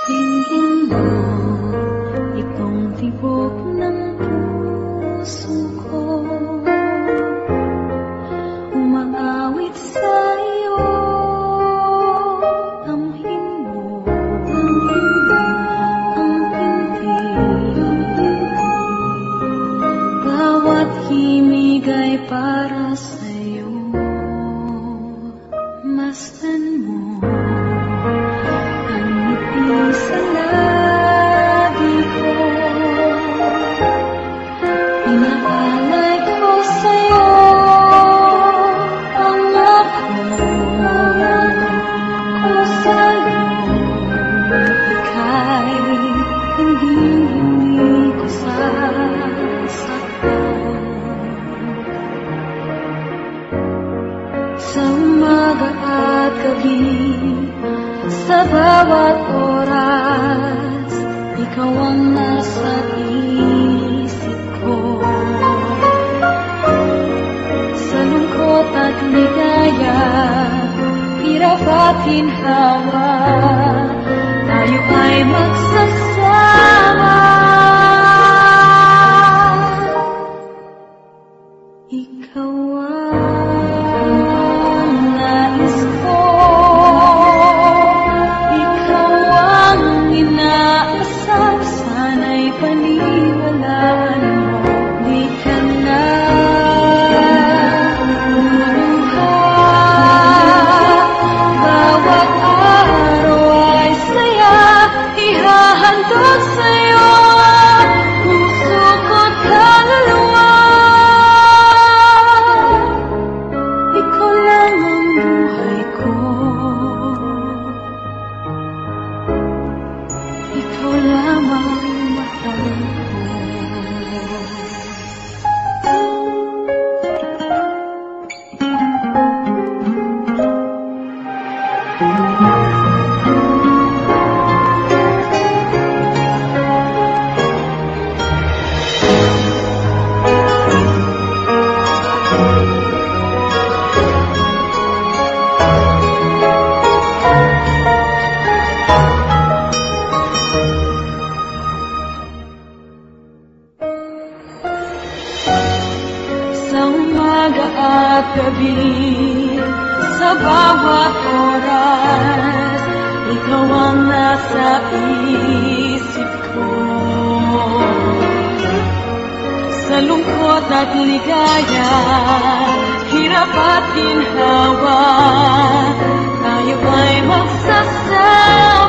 Tingin mo, itong tibok ng puso ko, umaawit sa iyo. Amhin mo ang pintig, bawat himig ay para sa iyo. Masdan mo ang ngiti sa labi ko, inaalay ko sa'yo ang ako ko sa'yo. Ika'y hindi ko sasaktan. Sa umaga at gabi, sa bawat oras, ikaw ang nasa isip ko. Sa lungkot at ligaya, hirap at ginhawa, tayo ay magsasama. Ikaw ang nais ko, ikaw ang inaasam, sana'y paniwalaan mo. Di ka na luluha, bawat araw ay saya, ihahandog sa'yo puso ko't kaluluwa. Ikaw lang ang buhay ko, ikaw lamang mahal ko. Sa umaga at gabi, sa bawat oras, ikaw ang nasa isip ko. Sa lungkot at ligaya, hirap at ginhawa, tayo ay magsasama.